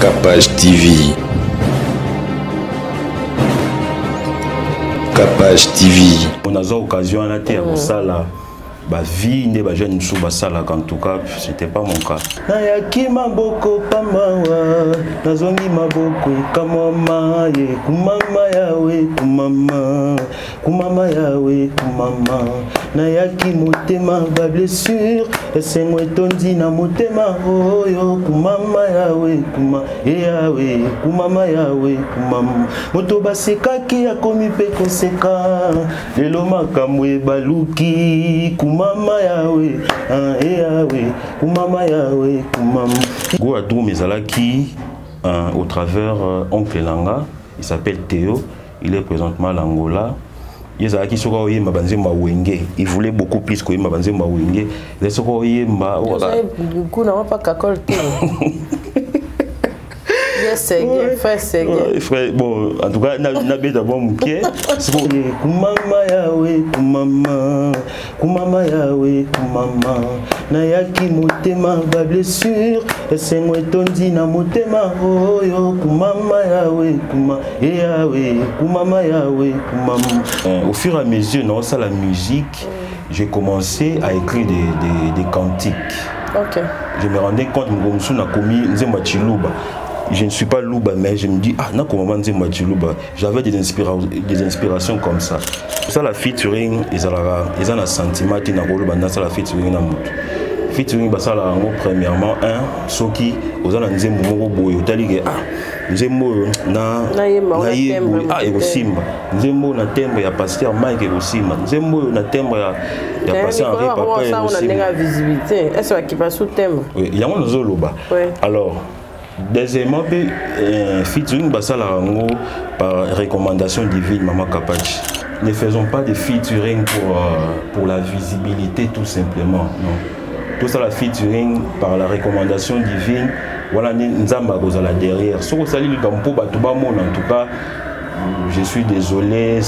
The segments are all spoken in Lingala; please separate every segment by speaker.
Speaker 1: Capage TV. Capage TV.
Speaker 2: On a eu l'occasion à terre pour ça là. Bah vie ne ba jeune sous ba ça là en tout cas c'était pas mon cas. Nayaki maboko pamawa nazongi maboko kamama ye kumama yawe kumama yawe kumama nayaki motema ba blessure esengo etondi na motema oyo kumama yawe kumama yawe kumama moto basekaki akomi pe koseka lelo makambo ebaluki Mama yawe, kumama yawe, kumama. Gouadou Mezalaki, au travers oncle Langa, il s'appelle Théo, il est présentement à l'Angola. Il voulait beaucoup plus que Mabanze Mawenge. Bon, en tout cas, n'abé d'abord mon pied. Kumama yawe, kumama yawe, kumama. Nayaki motema ba blessure, esengo etondi na motema oyo kumama yawe, kumama yawe, kumama. Au fur et à mesure, dans la musique, j'ai commencé à écrire des cantiques. Okay. Je me rendais compte que j'ai commis Nzemba Chiluba. Je ne suis pas louba, mais je me dis, j'avais des inspirations comme ça. Ça, la featuring, ils ont un sentiment, ils ont la featuring. Featuring, premièrement, Soki, ils ont un Nzembo, Nzembo, Nzembo, na tembre, ya pasteur Mike et Osima. Nzembo, na tembre, ya pasteur Henri Papa et Osima.
Speaker 3: Visibilité. Est-ce qu'il passe sous tembre?
Speaker 2: Oui, il y a un Zoloba. Alors, deuxièmement, featuring Basala par recommandation divine Maman Capage. Ne faisons pas de featuring pour la visibilité tout simplement. Non. Tout ça la featuring par la recommandation divine. Voilà, Nzamba Gozala derrière. Si vous salez le Gampo Batouba Mon, en tout cas, je suis désolé.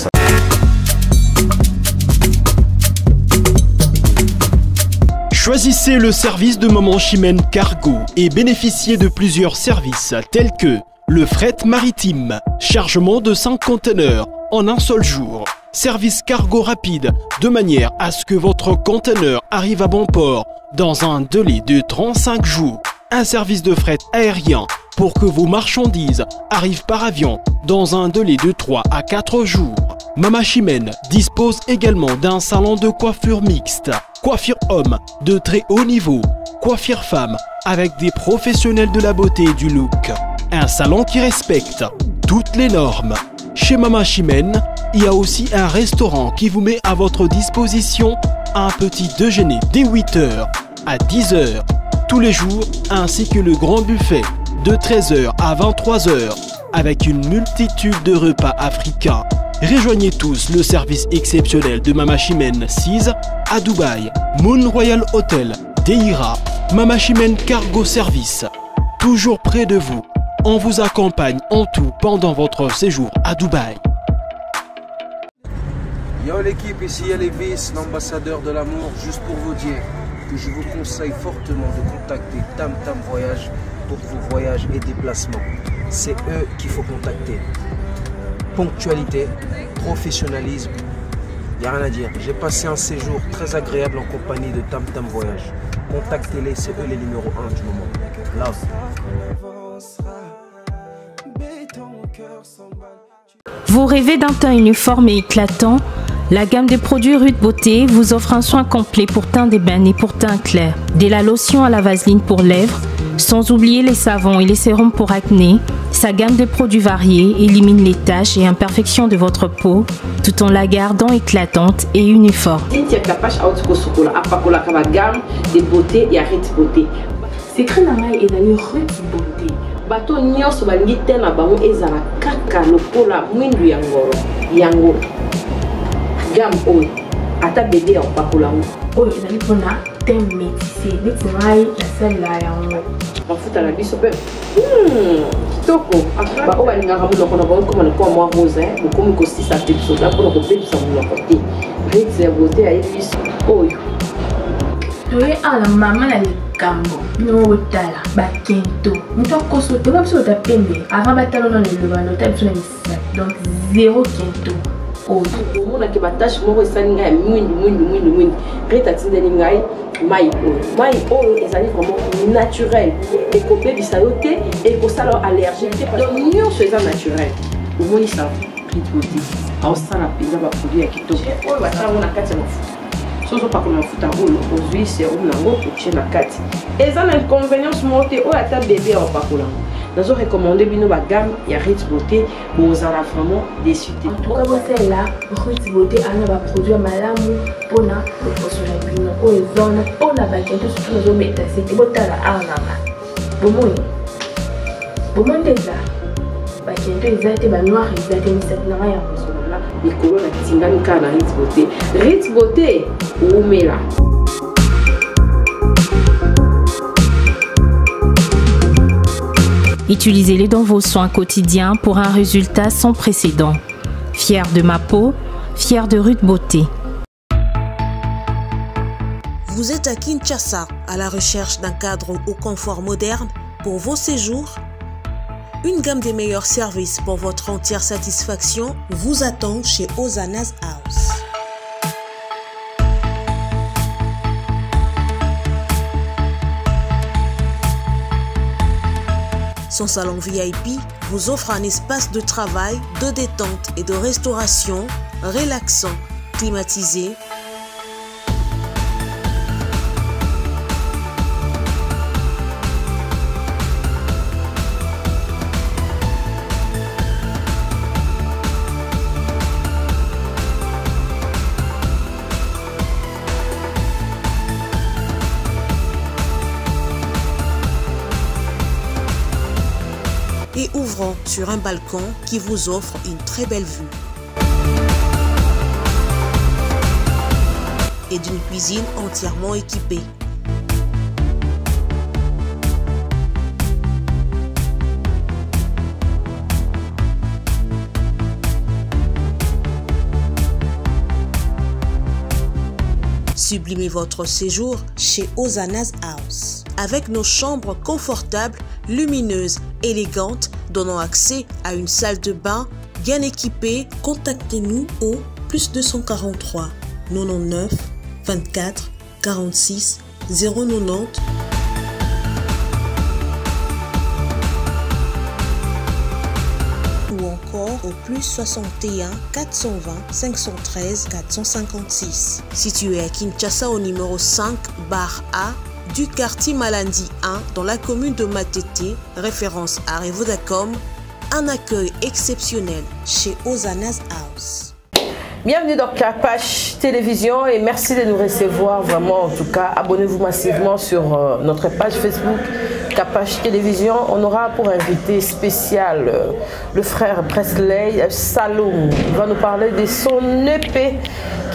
Speaker 4: Choisissez le service de Maman Chimène Cargo et bénéficiez de plusieurs services tels que le fret maritime, chargement de 5 conteneurs en un seul jour, service cargo rapide de manière à ce que votre conteneur arrive à bon port dans un délai de 35 jours, un service de fret aérien pour que vos marchandises arrivent par avion dans un délai de 3 à 4 jours. Maman Chimène dispose également d'un salon de coiffure mixte, coiffure homme de très haut niveau, coiffure femme avec des professionnels de la beauté et du look. Un salon qui respecte toutes les normes. Chez Maman Chimène, il y a aussi un restaurant qui vous met à votre disposition un petit déjeuner dès 8h à 10h tous les jours, ainsi que le grand buffet de 13h à 23h avec une multitude de repas africains. Rejoignez tous le service exceptionnel de Maman Chimène 6 à Dubaï, Moon Royal Hotel, Deira, Maman Chimène Cargo Service. Toujours près de vous, on vous accompagne en tout pendant votre séjour à Dubaï.
Speaker 5: Yo l'équipe, ici Lévis, l'ambassadeur de l'amour, juste pour vous dire que je vous conseille fortement de contacter Tam Tam Voyage pour vos voyages et déplacements. C'est eux qu'il faut contacter. Ponctualité, professionnalisme, il n'y a rien à dire. J'ai passé un séjour très agréable en compagnie de Tam Tam Voyage. Contactez-les, c'est eux les numéros 1 du moment. Love.
Speaker 6: Vous rêvez d'un teint uniforme et éclatant? La gamme des produits Rude Beauté vous offre un soin complet pour teint d'ébène et pour teint clair. De la lotion à la vaseline pour lèvres, sans oublier les savons et les sérums pour acné. Sa gamme de produits variés élimine les taches et imperfections de votre peau tout en la gardant éclatante et uniforme.
Speaker 7: De beauté et Rude Beauté. C'est que la maille est dans Rude Beauté. Bato nyonso balingi te na bango ezala kaka lokola mwindu ya ngoro yango gamme oyo ata bébé ya pakola oyo ezali mpona te métissé neti ngai nasalela yango mafuta na biso mpe kitoko baoyo balingaka monoko na bango koma lokola mwa rose bokomi kosisa te biso mpona kobebisa monoko te rete ya beauté ayebi biso oyo toye ala mama na likambo bino otala bakento mutu akosote ba biso otapembe avant batalo na lelobano ta biso na misala donc zéro kento oyo omonaki batashe moko esali ngai ya mwindu reta tindeli ngai mai oyo ezali vraiment naturel ekobebisa yo te ekosala allergie te donc nyonso eza naturel omoni sa ritboti aosala mpenza baproduit ya kitoko oyo basalango na kati ya mafuta soso pakola mafuta oyo ozwi serum nango otie na kati eza na inconvénience moko te oyo ata bebe aopakola ngo nazo recommandé bino bagame ya Ritz Beauté bozala vraiment déçu te. En tout cas bosela Ritz Beauté ana ba produit malamu pona kosola bino oyo zona pona bakento surtout nazo meta c'était botala arnama bomoni déjà bakento ezate ba noir ezate misatu na ya kosola likolo na tingani kana Ritz Beauté umela.
Speaker 6: Utilisez-les dans vos soins quotidiens pour un résultat sans précédent. Fier de ma peau, fier de Ritz Beauté.
Speaker 8: Vous êtes à Kinshasa, à la recherche d'un cadre au confort moderne pour vos séjours? Une gamme des meilleurs services pour votre entière satisfaction vous attend chez Hosanna's House. Son salon VIP vous offre un espace de travail, de détente et de restauration relaxant, climatisé. Et ouvrant sur un balcon qui vous offre une très belle vue. Et d'une cuisine entièrement équipée. Sublimez votre séjour chez Hosanna's House. Avec nos chambres confortables, lumineuses, élégantes, donnant accès à une salle de bain bien équipée, contactez-nous au +243 99 24 46 090 ou encore au +61 420 513 456. Situé à Kinshasa au numéro 5 bar A du quartier Malandi 1 dans la commune de Matete, référence à Revodacom, un accueil exceptionnel chez Hosanna's House.
Speaker 3: Bienvenue dans Capache Télévision et merci de nous recevoir vraiment. En tout cas, abonnez-vous massivement sur notre page Facebook Capache Télévision. On aura pour invité spécial le frère Presley Saloum. Il va nous parler de son EP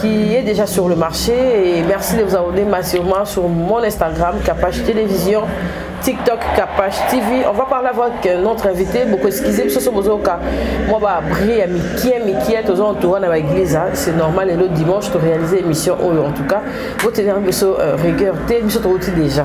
Speaker 3: qui est déjà sur le marché. Et merci de vous abonner massivement sur mon Instagram Capache Télévision, TikTok Capache TV. On va parler avec notre invité. Beaucoup excusez ce bozoka. Moi bah briller Mikia tous en tournant dans l'église. C'est normal et le dimanche de réaliser émission en tout cas. Vous tenez un peu rigueur. T'es émission déjà.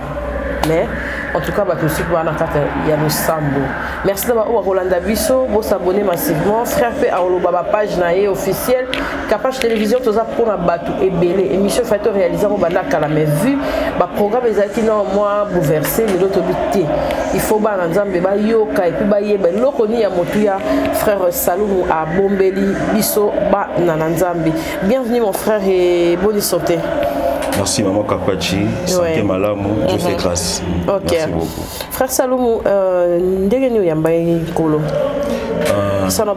Speaker 3: Mais en tout cas, tout de suite, il y a le Sambo. Merci d'avoir Rolanda Bisso, vous s'abonner massivement. Frère P. Aoloba, page naïe officielle. Capache Télévision, tout ça pour un bateau et belé. Émission faite réalisée au Banda Kalamé. Vu, le programme est qui non moi bouleversé, mais l'autre bité. Il faut ba nzambe ba yoka et puis ba yeba lokoni ya motuya frère Saloum à Bombeli Bisso ba nananzambe. Bienvenue mon frère et bonne santé.
Speaker 2: Merci maman Kapachi, santé malamu, je fais grâce.
Speaker 3: Ok.
Speaker 2: Merci beaucoup.
Speaker 3: Frère Saloum, ndegeni yambaye kolo.
Speaker 2: Merci,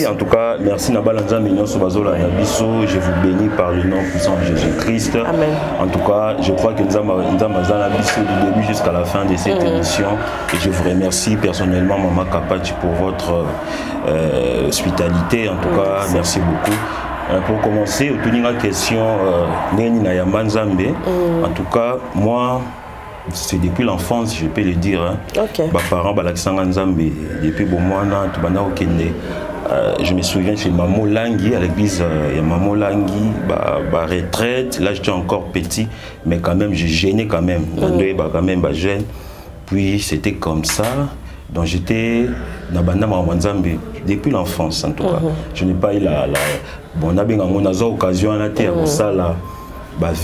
Speaker 2: en tout cas, merci Nabalanza Mignon Sobazola Nabiso. Je vous bénis par le nom puissant de Jésus-Christ. Amen. En tout cas, je crois que nous avons du début jusqu'à la fin de cette émission. Et je vous remercie personnellement, Maman Kapachi, pour votre hospitalité. En tout cas, merci beaucoup. Pour commencer, au tenir la question, en tout cas, moi, c'est depuis l'enfance, je peux le dire. Hein. Okay. Mes parents, depuis bon mois, je me souviens chez Maman Langui, à l'église Maman Langui, retraite. Là, j'étais encore petit, mais quand même, j'ai gêné quand même. Quand même, jeune. Puis, c'était comme ça. Donc, j'étais dans Banda Mamanzambe depuis l'enfance, en tout cas. Je n'ai pas eu bon, on a bien occasion à la terre, ça, là.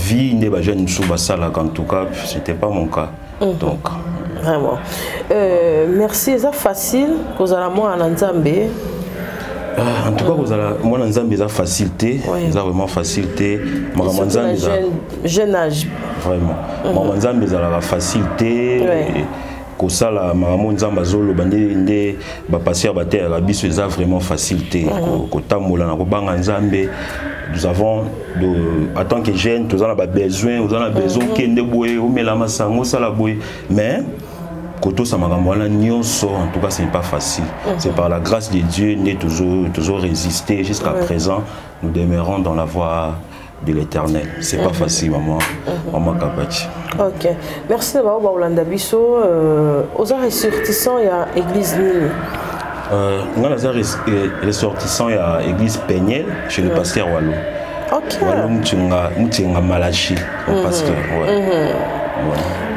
Speaker 2: Vie, des jeunes sous ça, là, en tout cas, c'était pas mon cas. Donc.
Speaker 3: Vraiment. Merci, c'est facile, vous allez moi en Nzambe.
Speaker 2: En tout cas, moi, en Nzambe, c'est facilité. C'est vraiment facilité.
Speaker 3: Jeune âge.
Speaker 2: Vraiment. Moi, en Nzambe, c'est la facilité. Kosala maman nzamba zolo bande ba passer ba terre biso eza vraiment facilité kotambola na kobanga nzambe. Nous avons en tant que jeunes tous on a besoin kende boye o mela masango sala boye mais koto sa makambo wana nyonso en tout cas ce n'est pas facile. C'est par la grâce de Dieu né toujours résister jusqu'à présent nous demeurons dans la voie de l'éternel. C'est pas facile, maman Kapachi.
Speaker 3: Ok. Merci d'avoir Olanda Bisso. Aux ressortissants, il y a l'église Nini.
Speaker 2: Aux ressortissants, il y a l'église Péniel chez le pasteur Wallo.
Speaker 3: Ok.
Speaker 2: Wallo Moutinga Malachi, le pasteur.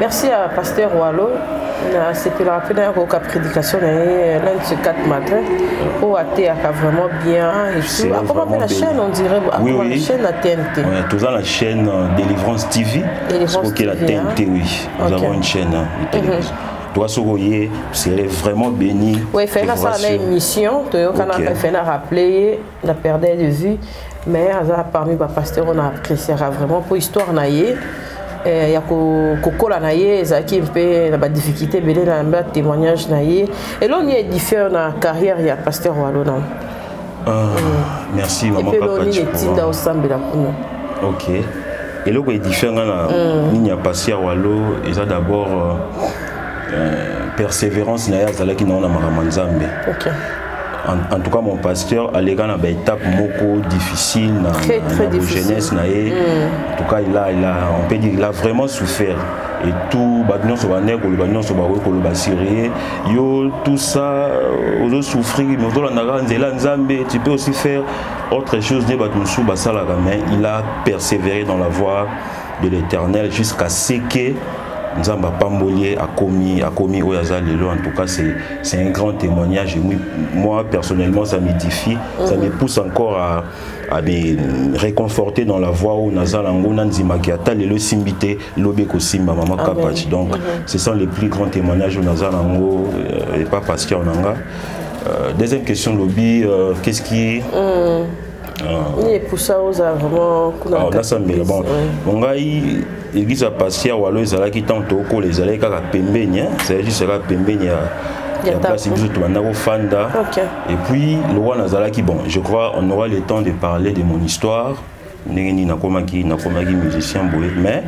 Speaker 3: Merci à pasteur Wallo. C'était la première prédication l'un de ces 4 matins où Athé a vraiment bien et tout. Comment la chaîne on dirait
Speaker 2: oui.
Speaker 3: La chaîne la TNT.
Speaker 2: Oui, tout ça la chaîne Délivrance TV.
Speaker 3: Délivrance
Speaker 2: TV. La TNT oui. Nous avons une chaîne de télévision. Toi Soroyer serait vraiment béni. Oui,
Speaker 3: il fait une émission. Tu as fait rappeler la perte de vue, mais parmi les pasteurs on appréciera vraiment pour histoire naïe. Il y a Kokola naïe, Zaki un peu la difficulté, mais il y a un témoignage naïe. Et là on est différent dans la carrière, il y a pasteur Wallo.
Speaker 2: Merci maman
Speaker 3: papa.
Speaker 2: Ok. Et là on est différent il y a pasteur Wallo, il y a d'abord persévérance naïe qui n'a pas Nzambe. Ok. En tout cas, mon pasteur a une étape difficile dans la jeunesse. En tout cas, on peut dire qu'il a vraiment souffert. Et tout, tout ça, on souffrir, mais tu peux aussi faire autre chose. Il a persévéré dans la voie de l'éternel jusqu'à ce que Nzamba Pambolier a commis Oyazalelo. En tout cas, c'est un grand témoignage. Et moi, personnellement, ça m'édifie. Ça me pousse encore à me réconforter dans la voie où Nazalango Nanzimakiata, le Simbité, Lobeko Simba, Maman Kapachi. Donc, ce sont les plus grands témoignages où Nazalango et pas Pascal Nanga. Deuxième question, Lobby, qu'est-ce qui.
Speaker 3: Et pour ça, vous avez vraiment.
Speaker 2: Bon, l'église a passé à Wallo, ils allaient quitter Toko, les allaient à Pembeni, c'est juste à Pembeni. Il y a place de Fanda. Et puis, le roi Nazala qui, bon, je crois, on aura le temps de parler de mon histoire. Nengeni Nakomaki musicien, mais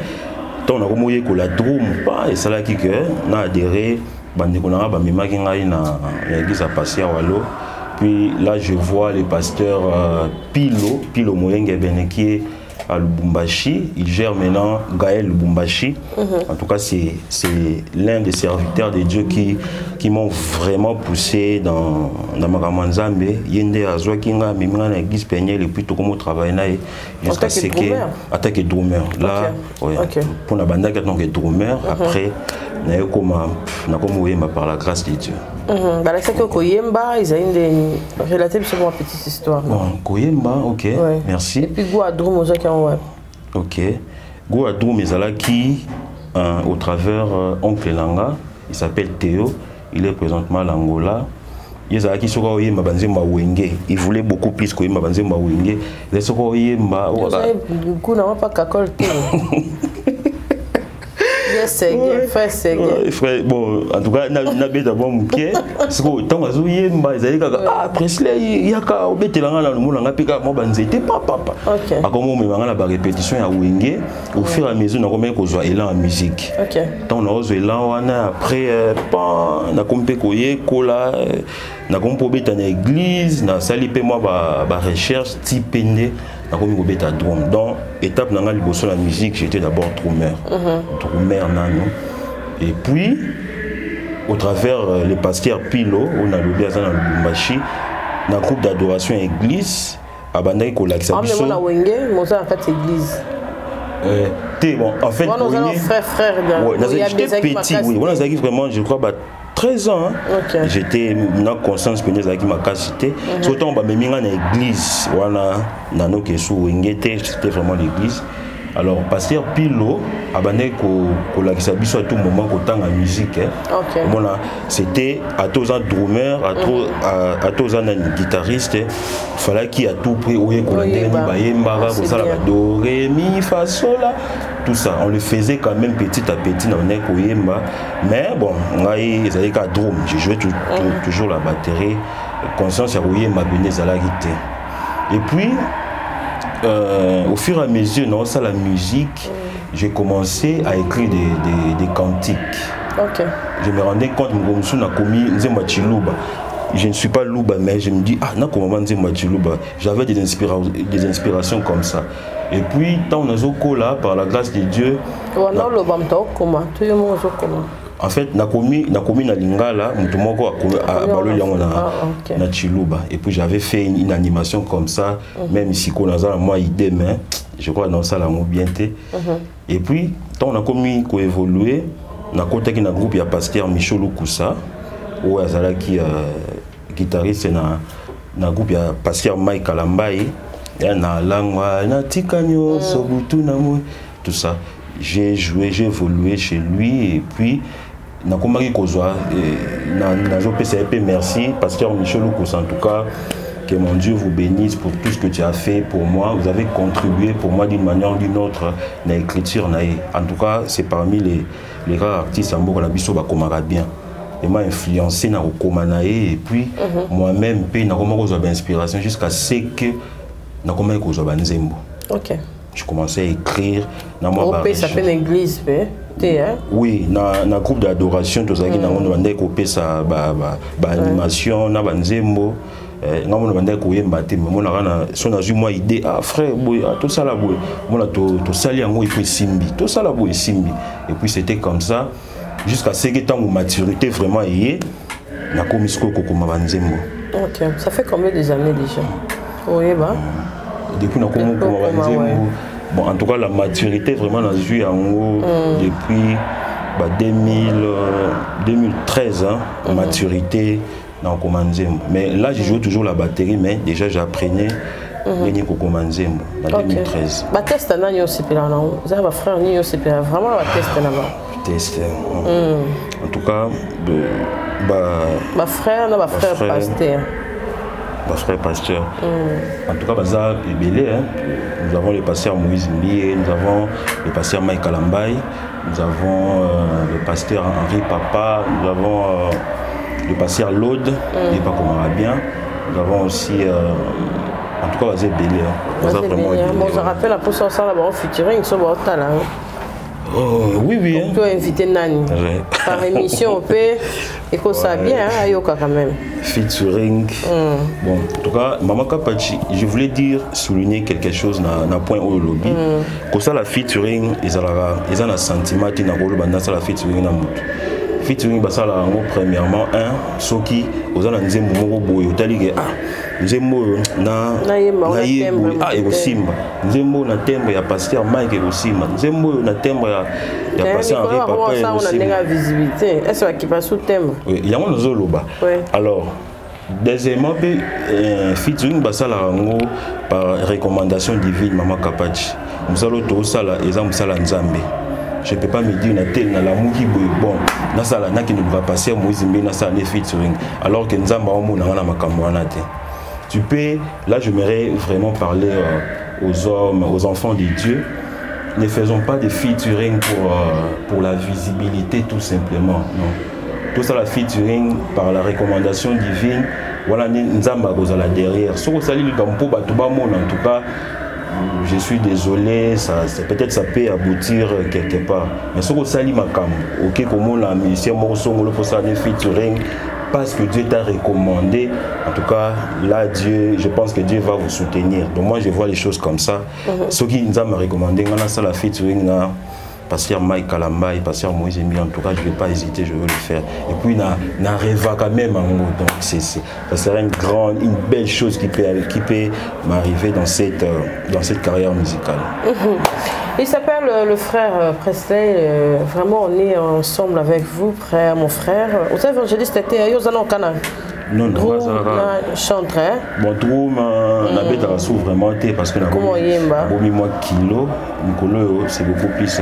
Speaker 2: tant on a remonté que la drum, et c'est là qui a adhéré, Bandekonara, Bamimaki na l'église a passé à Wallo. Puis là, je vois le pasteur Pilo Moyenge Beneki à Lubumbashi. Il gère maintenant Gaël Lubumbashi. En tout cas, c'est l'un des serviteurs de Dieu qui m'ont vraiment poussé dans ma Nzambe. Yende Azwa Kinga, Mimina na église Péniel, et puis tout comme travail jusqu'à ce que attaque drummer. Là, pour la bande qui est drummer, après, na comme par la grâce de Dieu.
Speaker 3: C'est que Koyemba, ils ont une relative sur ma petite histoire.
Speaker 2: Bon, Koyemba, ok, merci.
Speaker 3: Et puis Gouadroum, aux gens
Speaker 2: ok. Gouadroum, qui, au travers Oncle Langa, il s'appelle Théo, il est présentement à l'Angola. Il voulait beaucoup plus que Yemba Banzemba Wenge. Il bon, en tout cas, Nabé d'abord Mouké, c'est que tant que Yemba, ils allaient ah, Presley, il y a qu'à Obetelanga dans le monde, on a piqué à moi, c'était pas papa. À comment on met la répétition à Wenge, au fur et à mesure, on a remis qu'on soit élan en musique. Tant on a osé élan, après, on a compris qu'on y est, cola, on a compris dans l'église, on a salipé moi, recherche, type pendé. Donc, étape dans la musique, j'étais d'abord drummer. Et puis, au travers le pasteur Pilo, on a l'oublié dans le Lubumbashi, na groupe d'adoration église abandaki kolakisa biso.
Speaker 3: Ah mais moi na wenge moza en fait église.
Speaker 2: Bon, en fait, j'étais petit, oui. Moi, vraiment, je crois, 13 ans. Hein. Okay. J'étais dans conscience que j'étais ma cité. Surtout, on m'a mis en église. Voilà, c'était vraiment l'église. Alors, pasteur Pilo, abandonné qu'on l'a dit à tout moment qu'autant la musique. Okay. Voilà, c'était à tous un drummer, à tous un guitariste. Il fallait qu'il y ait tout prix où il y a do, ré, mi, fa, sol, tout ça. On le faisait quand même petit à petit dans le mais bon, ils avaient qu'à drum. Je jouais toujours la batterie. Conscience à Oyemba Benezalagité. Et puis, au fur et à mesure, dans la musique, j'ai commencé à écrire des cantiques. Okay. Je me rendais compte que je ne suis pas louba, mais je me dis, j'avais des inspirations comme ça. Et puis, tant on a là, par la grâce de Dieu. En fait, nakomi na lingala, mutumoko na Chiluba. Et puis j'avais fait une animation comme ça, même si on a moi idée, mais je crois dans ça la mobilité. Et puis, tant on a commis qu'on évolué, na côté qui na groupe il y a pasteur Michel Koussa, ou azala qui guitariste na groupe il y a pasteur Mike Kalambaye, et na langwa na tikanyo sobutu na mo tout ça. J'ai joué, j'ai évolué chez lui et puis na komaki kozwa na jo PCP merci pasteur Michel Koussa en tout cas que mon Dieu vous bénisse pour tout ce que tu as fait pour moi. Vous avez contribué pour moi d'une manière ou d'une autre dans l'écriture. En tout cas, c'est parmi les rares artistes en Boka Biso Bakomara bien. Et m'a influencé dans le Komanae et puis moi-même, j'ai eu inspiration jusqu'à ce que j'ai eu Nzembo. Ok. Je commençais à écrire.
Speaker 3: Ça fait l'église,
Speaker 2: oui, dans le groupe d'adoration, tout ça, qui a animation, Nzembo. Moi idée ah frère tout ça là tout ça et puis c'était comme ça jusqu'à ce que tant maturité vraiment est na komisko kokoma banzembo.
Speaker 3: OK, ça fait combien d'années déjà? Oui bah
Speaker 2: depuis na kokoma banzembo. Bon en tout cas la maturité vraiment na joué en haut depuis 2013 hein, maturité. Mais là, j'ai joué toujours la batterie, mais déjà j'apprenais gagner Coco Manzembo en 2013.
Speaker 3: Bah test na aussi là, vous avez frère ni aussi vraiment la test là-bas.
Speaker 2: Test. En tout cas,
Speaker 3: ma frère na frère pasteur.
Speaker 2: Ma frère pasteur. En tout cas, bazar est belé. Nous avons le pasteur Moïse Mbié, nous avons le pasteur Mike Kalambaye, nous avons le pasteur Henri Papa, nous avons le pasteur Lode, il n'est pas comme bien. Nous avons aussi, en tout cas, Bazé Bélé.
Speaker 3: Bon, je rappelle, pour ça, là-bas, en featuring, ils sont au talent.
Speaker 2: Oui, oui.
Speaker 3: On peut inviter Nani. Par émission, on peut. Et qu'on ça bien, à Yoka quand même.
Speaker 2: Featuring. Bon, en tout cas, Maman Kapachi, je voulais dire, souligner quelque chose dans le point où le lobby. Comme ça, la featuring, ils ont un sentiment, ils ont la featuring dans le featuring basala ngo premièrement soki ozana nzembo moko boye otali nzembo na ekosimba nzembo na tembo ya pasteur Mike ekosimba nzembo na tembo ya pasteur Henri Papa
Speaker 3: ekosimba visibilité est-ce qui passe sous tembo
Speaker 2: yango nozoloba alors deuxièmement featuring basala ngo par recommandation divine Maman Kapachi musalo to sala eza musala nzambe. Je ne peux pas me dire que la mouki bon, qui ne va passer Moïse Mbé featuring alors que nous avons tu peux, là j'aimerais vraiment parler aux hommes, aux enfants de Dieu. Ne faisons pas de featuring pour la visibilité tout simplement. Non. Tout ça la featuring par la recommandation divine. Voilà, nous avons derrière. Si vous allez en tout cas, je suis désolé, peut-être ça peut aboutir quelque part. Mais ce que ça dit ok, comment la mission pour ça featuring parce que Dieu t'a recommandé. En tout cas, là, Dieu, je pense que Dieu va vous soutenir. Donc moi, je vois les choses comme ça. Ce qui nous a recommandé, on a ça la featuring pasteur Mike Kalambai, pasteur Moïse Emi, en tout cas, je ne vais pas hésiter, je veux le faire. Et puis, na rêva quand même en gros. Donc, ça serait une belle chose qui peut m'arriver dans cette carrière musicale.
Speaker 3: Il s'appelle le frère Presley. Vraiment, on est ensemble avec vous, frère, mon frère. Aux évangélistes, c'était Yozano Kana.
Speaker 2: Non, non,
Speaker 3: chantre.
Speaker 2: Bon, Droum, on a bête à la vraiment été parce que
Speaker 3: comment yemba?
Speaker 2: Bon, moi, kilo, c'est beaucoup plus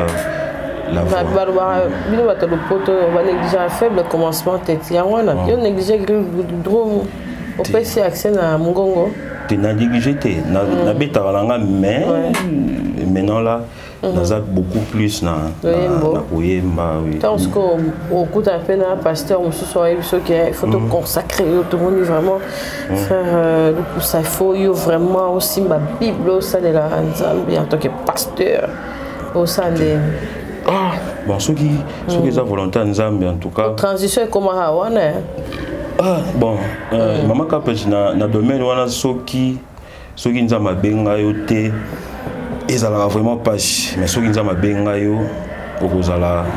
Speaker 2: la voix.
Speaker 3: On va négliger un faible commencement, on négliger Droum. On peut essayer accès à Mongongo.
Speaker 2: Tu n'as négligé, na bête à la mais maintenant là. Nous avons beaucoup plus na Oyemba.
Speaker 3: Tant qu'on écoute un peu un pasteur, on se soit il faut te consacrer tout le monde vraiment faire ça il faut vraiment aussi ma Bible ça de la Nzambe en tant que pasteur au sein des
Speaker 2: bon ceux qui ont volonté Nzambe en tout cas.
Speaker 3: Transition est comment hawana.
Speaker 2: Bon maman kapej na domaine wana soki Nzambe benga yote. Ils ont vraiment pas, mais ceux qui ont bien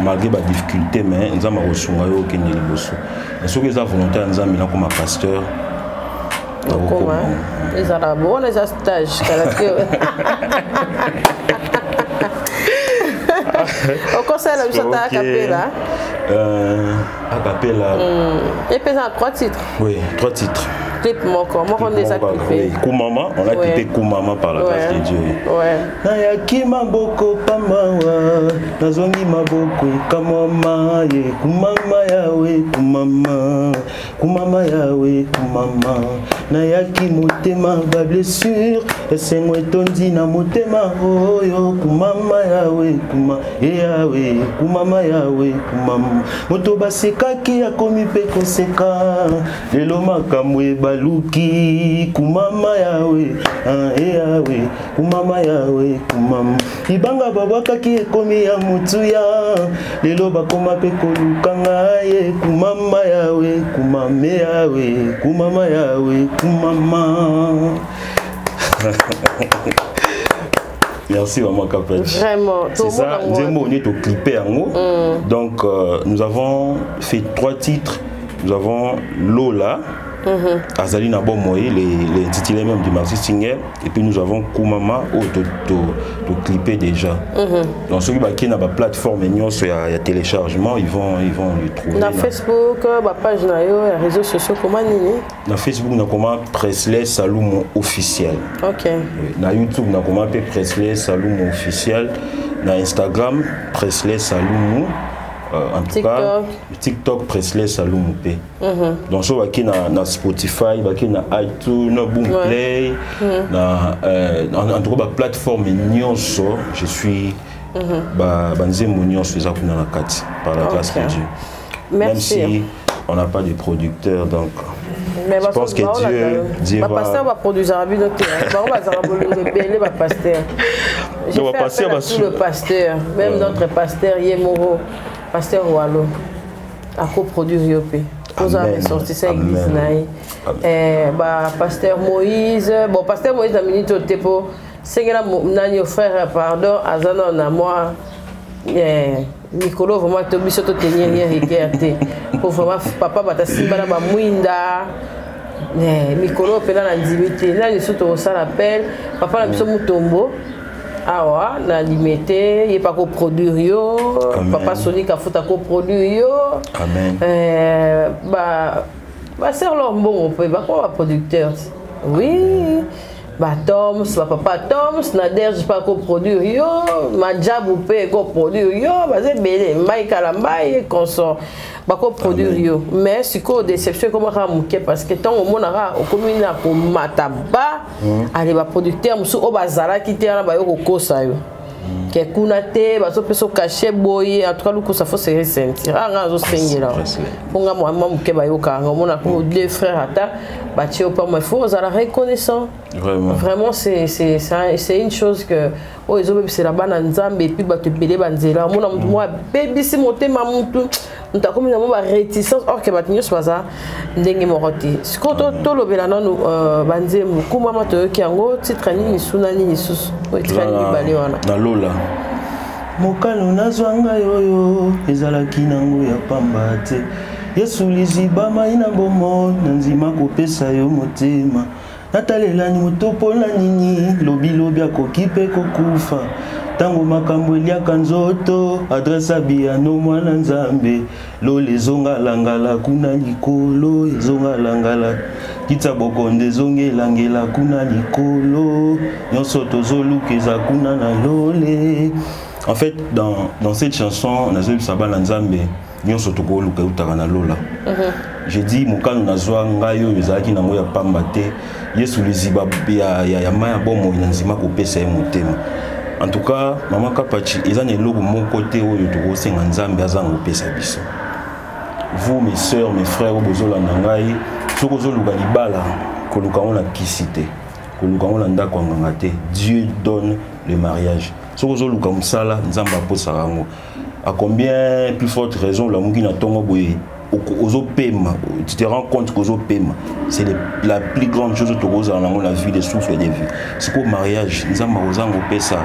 Speaker 2: malgré les difficultés, mais ils ont reçu mais ceux qui ont volonté, ils ont comme pasteur.
Speaker 3: Ils ont bon les stages. Au conseil, la musique à Capella.
Speaker 2: À Capella.
Speaker 3: Et puis, 3 titres.
Speaker 2: Oui, 3 titres.
Speaker 3: Clip on les a clippés.
Speaker 2: Koumama, on a clippé Koumama par la grâce de Dieu. Nayaki maboko pamawa, nazongi maboko kamama ye Koumama yawe Koumama, Koumama yawe Koumama. Nayaki motema ba blessure, esengo etondi na motema oyo Koumama yawe Koumama, yawe Koumama yawe Koumama. Moto basekaki akomi pe koseka, lelo makambo Luki Koumama yawe yawe Koumama yawe Koumama ibanga babaka ki ekomi ya mutuya lelo bakoma pe kolukanga ye Koumama yawe Koumama yawe Koumama yawe Koumama. Merci maman Kapech.
Speaker 3: Vraiment.
Speaker 2: C'est ça, nous on est au clipé en haut. Donc nous avons fait 3 titres. Nous avons Lola. Azali Nabo Moye, les intitulés même du Maxi Singer, et puis nous avons Koumama au clipper déjà. Donc ceux qui ont la plateforme il y a téléchargement, ils vont le trouver.
Speaker 3: Dans Facebook, la page les réseaux sociaux comment
Speaker 2: dans Facebook nous avons Presley Saloum officiel.
Speaker 3: OK.
Speaker 2: Dans YouTube nous avons Presley Saloum officiel. Dans Instagram Presley Saloum. En tout cas, TikTok Presley Saloum P. Donc so qui na Spotify, qui na iTunes, na Boomplay, en tout cas plateforme nyonso, je suis banzembo nyonso eza kuna na kati par la grâce de Dieu.
Speaker 3: Merci.
Speaker 2: Même si on n'a pas de producteur donc
Speaker 3: mais
Speaker 2: je pense que Dieu
Speaker 3: va pasteur va produire un binote va pasteur. Je vais passer tout le pasteur, même notre pasteur Yemoro. Pasteur Oualo a coproduit Yopé. Nous avons sorti ça église pasteur Moïse, bon pasteur Moïse a minute au tepo. C'est que là frère pardon azana na moi Nicolo vraiment to biso to tenir rien pour vraiment papa bata simbana ba mwinda Nicolo pena na ndimité là les surtout ça l'appelle papa na biso mutombo. Ah ouais, na limité, il pas coproduire yo, papa Sonic a foutu à coproduire yo.
Speaker 2: Amen.
Speaker 3: C'est leur bon, on peut pas quoi producteur. Oui. Toms, papa Toms, Nader je pas coproduire yo, Majab ou peut coproduire yo, c'est belé, Mike Alambai consort. Pas coproduire yo, mais c'est quoi déception comment ramouké parce que tant au monde a au commune pour mataba, allez ba producteur musu au bazala qui était là ba yo kosa yo. Que kunate ba so peso caché boye en tout cas le ça faut se ressentir. Ah zo sengela. Ponga moi muké ba yo ka ngomona ko deux frères ata ba tio pas moi faut za la reconnaissant. Vraiment c'est une chose que oh ils ont c'est la bana nzambe et puis ba te belé banzela moi baby si monter ma mutu nous avons comme une réticence or que batinyo soza ndenge moroti sikoto to lobela nanu banze mukuma mato ki yango titre ni suna ni sus o titre ni bale wana
Speaker 2: na Lola mokano nazwanga yoyo ezalaki nango ya pamba te Yesu liziba mai na bomo nanzima kopesa yo motema natalelani motopo na nini lobi akoki mpe kokufa tango makambo eliaka nzoto adresa biyano mwana nzambe lole ezongalangala kuna likolo ezongalangala kitsa bokonde ezongelangela kuna likolo nyonso tozolukeza kuna na lole. En fait, dans cette chanson, Nazoi Sabala Nzambe, nyonso tokoluka utaka na lola. J'ai dit mokano nazwa ngayo ezalaki nango ya pamba te Yesu liziba ya maya bomo inanzima kopesa ye motema. En tout cas, Mama Kapachi ezana eloko moko te oyo tokosenga Nzambe azanga kopesa biso. Vous mes sœurs, mes frères bozola nangai, soko zoluka libala koluka ona kisite. Koluka ona ndako nganga te. Dieu donne le mariage. Soko zoluka musala Nzamba posa rango. À combien plus forte raison la mugi na tongo boye ozopema, tu te rends compte qu'ozopema c'est la plus grande chose que tu as dans la vie, des souffles et des vies. C'est qu'au mariage, Nzamba ozango pesa.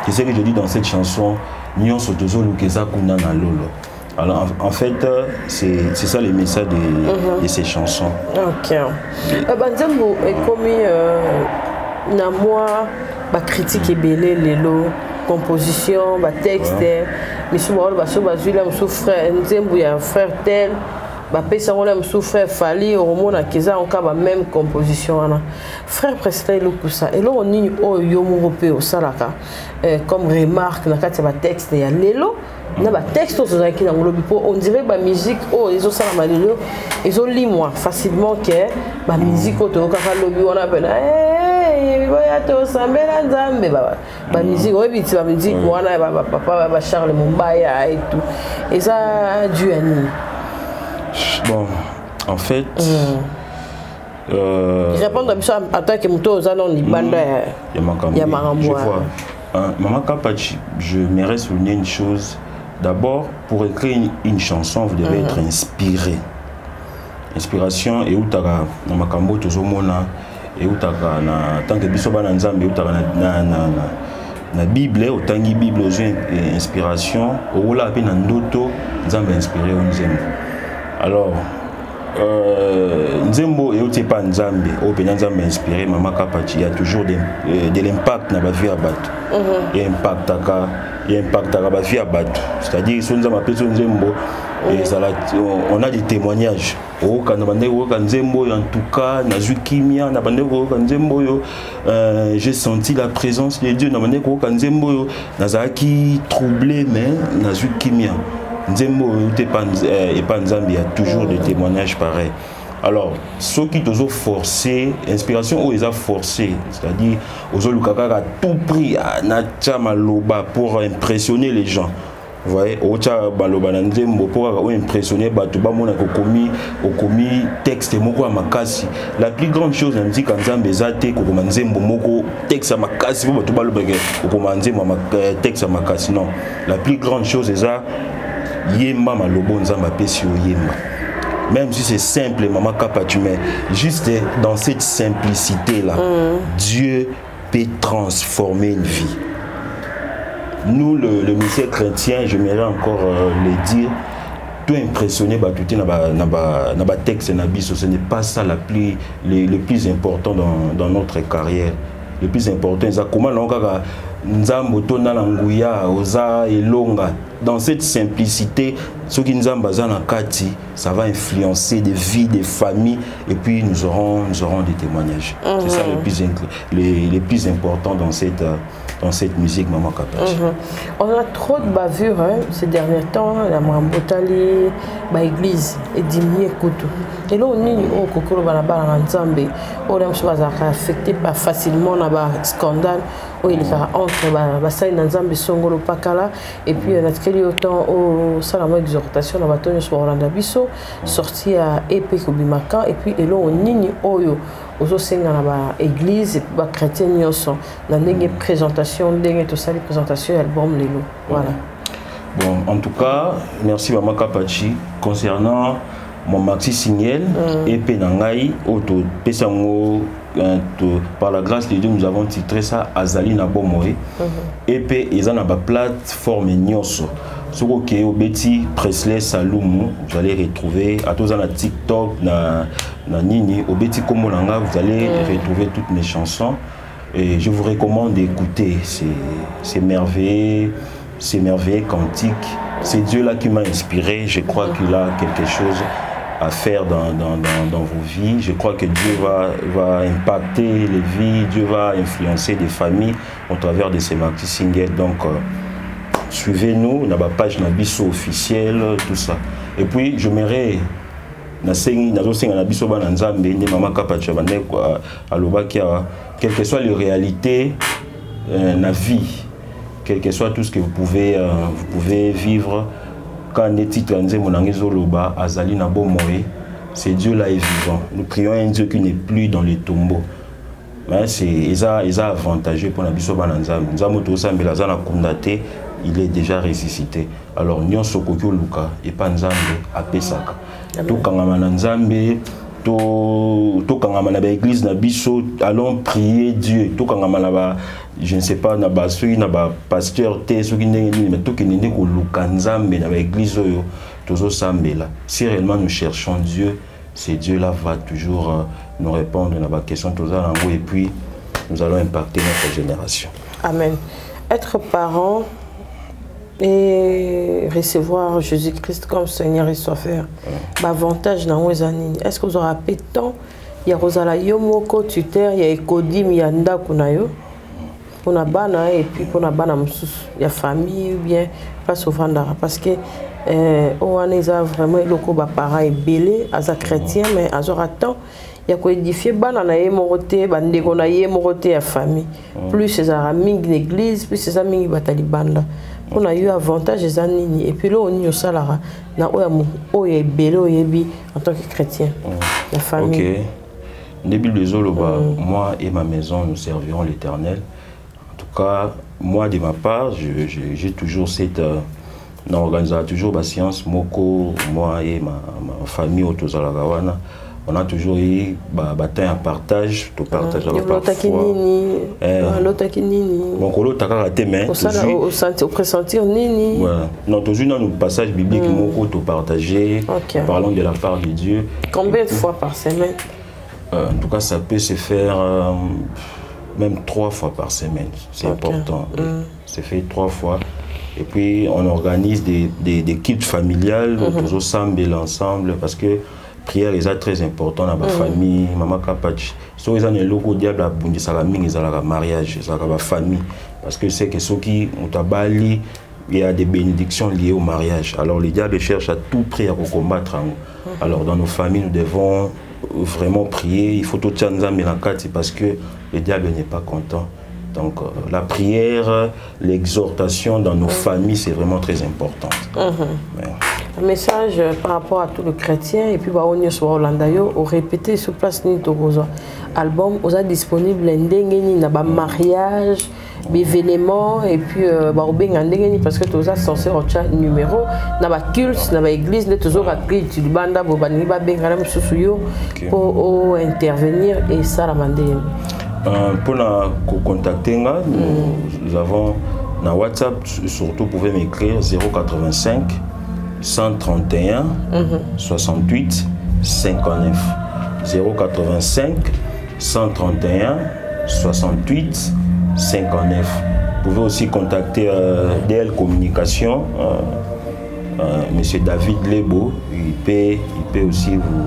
Speaker 2: C'est ce que je dis dans cette chanson, Nyon sotozo lukeza kuna na lolo. Alors en fait, c'est ça le message de ces chansons. Ok.
Speaker 3: Nzambo est commis na moi ba critique belé lelo composition ba texte monsieur Moro ba so bazula monsieur frère Nzembo ya frère tel ba pesa ngona monsieur frère Fali romona keza onka ba même composition ana frère Presley lokusa et là on ni o yo mo pe o salaka comme remarque na kati ba texte ya lelo na ba texte ozaki na ngolobi po on dirait ba musique o ezo sala malelo ezo limwa facilement que ba musique o to kaka lobi on appelle boya to sambela Nzambe ba musique o biti ba musique wana ba papa ba Charles Mumbaya et tout et ça dû à ni.
Speaker 2: Bon, en fait
Speaker 3: répondre à ça en tant que moto zalon ni banda ya makambo.
Speaker 2: Je vois. Mama Kapachi, je m'aimerais souligner une chose. D'abord, pour écrire une chanson, vous devez être inspiré. Inspiration et utaka na makambo tozomona et utaka na tant que biso bana Nzambe utaka na Bible otangi Bible ozo inspiration ola pe na ndoto Nzambe inspiré o Nzembo. Alors Nzembo et uti pa Nzambe o pe Nzambe inspiré Mama Kapachi, il y a toujours de l'impact na ba vie à battre. Il impact à la vie à battre. C'est-à-dire si on a des témoignages. En tout cas, j'ai senti la présence de Dieu. Troublé, mais il y a toujours des témoignages pareils. Alors, ceux qui ont forcé, inspiration, ils ont forcé, c'est-à-dire, ils ont à tout prix pour impressionner les gens. Vous voyez, pour impressionner, texte la plus grande chose, on dit quand Nzambe zate texte non. La plus grande chose est ça, yemba malobo Nzamba pesio yemba. Même si c'est simple, Mama Kapachi, mais juste dans cette simplicité-là, Dieu peut transformer une vie. Nous, le ministère chrétien, j'aimerais encore le dire, tout impressionné, tout na texte, ce n'est pas ça le plus important dans notre carrière. Le plus important, c'est comment Nzambo tona languya oza elonga. Dans cette simplicité, ce qui Nzamba zana kati, ça va influencer des vies, des familles, et puis nous aurons des témoignages. C'est ça le plus important dans cette musique, Mama Kapachi.
Speaker 3: On a trop de bavures ces derniers temps, la Mambotali, l'église, et diminuer Koutou. Et là, on est au Kokoro Balabala Nzambe, on est affecté pas facilement dans le scandale, où il y a entre Bassaï Nzambe Songolo Pakala, et puis on a créé autant au Salama Exhortation, dans la sur Orlando Bisso, sorti à Épée Kobimakan, et puis là, on est Oyo. Aux dans l'église et les chrétiens dans des présentations, des présentations, album, voilà.
Speaker 2: Bon, en tout cas, merci Mama Kapachi. Concernant mon maxi signal, et Penangai, Auto Pesango, par la grâce de Dieu, nous avons titré ça Azali Nabomoe. Et puis, ils ont une plateforme Nyonso. Sur OK, Obeti, Presley, Saloumou, vous allez retrouver, à tous en TikTok, na Nini, Obeti Komolanga, vous allez retrouver toutes mes chansons. Et je vous recommande d'écouter ces merveilleux cantiques. C'est Dieu là qui m'a inspiré. Je crois qu'il a quelque chose à faire dans vos vies. Je crois que Dieu va impacter les vies, Dieu va influencer des familles au travers de ces maxi singles. Donc, suivez-nous, on a ma page Nabiso officielle, tout ça. Et puis, je m'aimerais, quelles que soient les réalités, la vie, quel que soit tout ce que vous pouvez vivre, quand on est titre Azali Nabomoe, c'est Dieu là est vivant. Nous prions un Dieu qui n'est plus dans les tombeaux. C'est avantageux pour Nabiso Bananzam. Il est déjà ressuscité. Alors, nous sommes Luka et pas Nzambe à Pesaka. Tout Kangamana Nzambe, tout Kangamana l'église Nabiso, allons prier Dieu. Tout Kangamana, je ne sais pas, Naba pasteur, mais tout Kangamana Luka Nzambe, l'église, tout ça. Si réellement nous cherchons Dieu, c'est Dieu là va toujours nous répondre à la question et puis nous allons impacter notre génération. Amen.
Speaker 3: Être parent et recevoir Jésus-Christ comme Seigneur et Sauveur, l'avantage dans les années. Est-ce que vous aurez appelé tant? Il y a Rosala Yomoko tuteur, il y a Ekodim, il y a Nda Kunayo, pour la bana et puis pour la bana il y a famille ou bien pas souvent parce que on a vraiment le parents est belé, à chrétien mais à temps il y a quoi édifier bana na yemoroté bande ko na yemoroté à famille plus ces amis l'église plus ces amis batalibanda on a eu avantage des années et puis là on y a salara na oya belé oyebi en tant que chrétien la famille.
Speaker 2: OK. Début de Zoloba, moi et ma maison nous servirons l'Éternel. En tout cas, moi de ma part, j'ai toujours cette on organise toujours la science Moko, moi et ma famille au Tozalagawana. On a toujours eu bataille à partage, tout partage à parfois. Donc on a raté mais
Speaker 3: au pressentir nini.
Speaker 2: Non, toujours dans le passage biblique Moko tout partager. Parlons de la part de Dieu.
Speaker 3: Combien de fois par semaine?
Speaker 2: En tout cas, ça peut se faire même 3 fois par semaine. C'est important. C'est fait 3 fois. Et puis, on organise des cultes familiales, tous ensemble, parce que prière est très important dans ma famille, maman Kapach. Si vous avez un logo diable à Bundi, ça va un mariage, ça va une famille. Parce que c'est que ceux qui ont tabali, il y a des bénédictions liées au mariage. Alors, les diables cherchent à tout prix à combattre. Alors, dans nos familles, nous devons vraiment prier. Il faut tout parce que le diable n'est pas content. Donc la prière, l'exhortation dans nos familles, c'est vraiment très important.
Speaker 3: Un message par rapport à tout le chrétien et puis on est sur Orlandayo, on répétait sur place ni Togozo. Album, on a disponible un mariage, événements et puis parce que tout ça censé avoir numéro, na ba culte, na ba église, na toujours accueillir tu banda bobani ba bengala mususuyo pour intervenir et ça la mandé.
Speaker 2: Pour nous contacter, nous avons na WhatsApp, surtout vous pouvez m'écrire 085 131 68 59 085 131 68 59. Vous pouvez aussi contacter DL Communication, Monsieur David Lebo, il peut aussi vous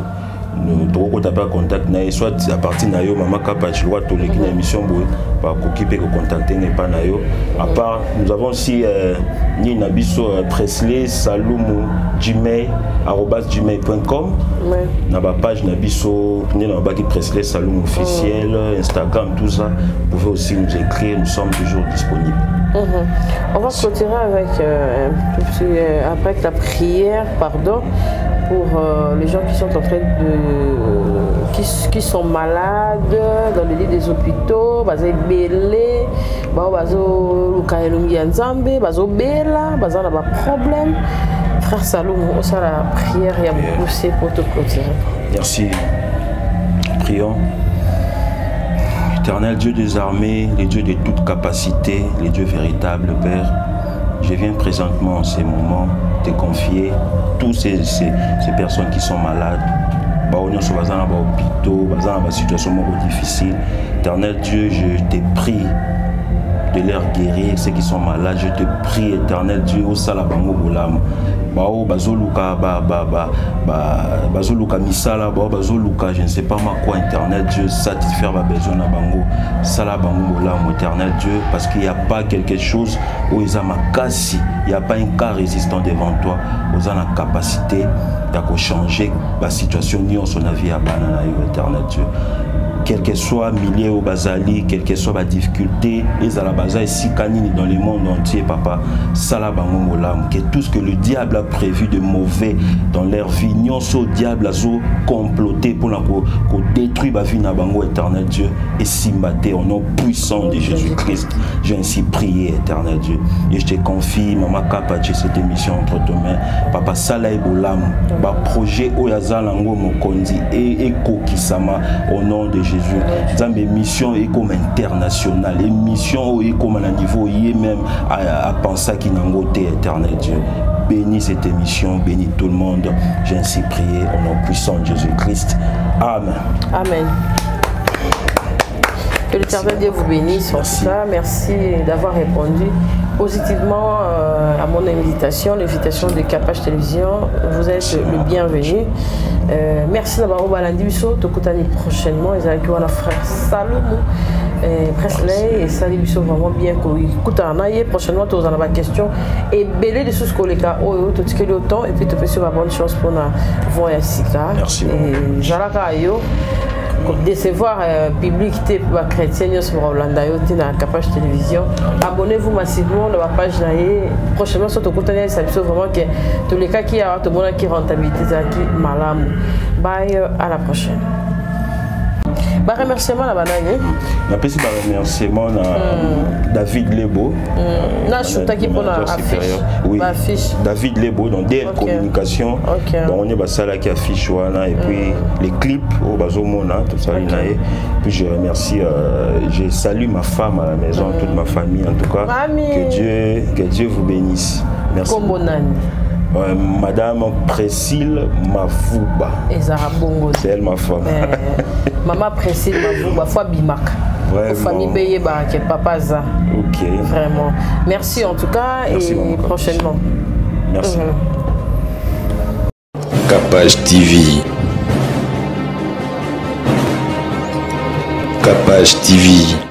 Speaker 2: nous taper contact soit à partir de yo maman Kapach loi to l'équipe émission par contacter n'est pas nayo. À part nous avons aussi ni Nabiso Presley Saloumou gmail@gmail.com. Na ba page Nabiso ni na ba qui Presley Saloumou officiel Instagram tout ça. Vous pouvez aussi nous écrire, nous sommes toujours disponibles.
Speaker 3: On va continuer avec la prière, pardon, pour les gens qui sont en train de qui sont malades dans les lits des hôpitaux, basé belé, bazo lukaelungi nzambe, bazo bela, bazo na ba problème. Frère Saloumou, on sera la prière et à vous pousser pour te clôturer.
Speaker 2: Merci. Prions. Éternel Dieu des armées, les dieux de toute capacité, les dieux véritables, Père, je viens présentement en ces moments te confier tous ces personnes qui sont malades. Ils sont dans des hôpitaux, dans des situations difficiles. Éternel Dieu, je te prie de leur guérir, ceux qui sont malades. Je te prie, Éternel Dieu, au salabango bolam. Bazoluka misala, bazoluka, je ne sais pas quoi, Éternel Dieu, satisfaire ma besoin na bango, salabango bolam, Éternel Dieu, parce qu'il n'y a pas quelque chose où ils ont ma casse, il n'y a pas un cas résistant devant toi, ils ont la capacité de changer la situation, ni en son avis à banana, Éternel Dieu. Quel que soit milieu au Bazali, quelle que soit la difficulté, ils à la base ici dans le monde entier, papa, salabangomolam, que tout ce que le diable a prévu de mauvais dans leur vie, non ce diable a comploté pour détruire la vie na bango, Éternel Dieu, et si maté au nom puissant de Jésus-Christ, j'ai ainsi prié, Éternel Dieu, et je te confie, maman Kapachi, cette émission entre tes mains, papa Salaï Bolam, ba projet Oyazalango Mokondi et Kokisama au nom de Jésus. Dans mes missions et comme internationales, les missions et comme à niveau y même à penser qu'il n'a pas éternel Dieu. Bénis cette émission, bénis tout le monde. J'ai ainsi prié au nom puissant de Jésus-Christ. Amen.
Speaker 3: Amen. Que l'Éternel Dieu vous bénisse.
Speaker 2: Merci.
Speaker 3: Merci d'avoir répondu positivement à mon invitation, l'invitation de Kapach Télévision. Vous êtes le bienvenu. Merci d'avoir rebalandi biso. Tokutani prochainement. Ils ont la frère Salomon Presley et Sali biso vraiment bien. Koutanaye prochainement. Tu as la question et belé de sous collègues. Oh, tu te autant et puis tu peux sur la bonne chance pour la voyage.
Speaker 2: Merci.
Speaker 3: Et Jalaka yo. Décevoir public chrétien sur Rolanda na Kapach Télévision. Abonnez-vous massivement à la page là prochainement sur ton contenu, ça veut vraiment que tous les cas qui a tout le monde qui rentabilité qui malam. Bye, à la prochaine. Bah remerciement la banane.
Speaker 2: Na pesi ba remerciement na David Lebo.
Speaker 3: Na chuta qui pour la affiche.
Speaker 2: Oui.
Speaker 3: Affiche.
Speaker 2: David Lebo dans DL Communication. Bon on est basala qui affiche wana et puis les clips au bazomona tout ça linaé. Puis je remercie je salue ma femme à la maison, toute ma famille en tout cas. Que Dieu vous bénisse. Merci. Madame Priscille Mavouba. C'est elle ma femme.
Speaker 3: Maman Priscille Mavouba, fois Bimak.
Speaker 2: Vraiment.
Speaker 3: Famille Beyeba, qui est papa Za.
Speaker 2: Ok.
Speaker 3: Vraiment. Merci en tout cas.
Speaker 2: Merci
Speaker 3: et prochainement.
Speaker 2: Merci.
Speaker 1: Kapach TV. Kapach TV.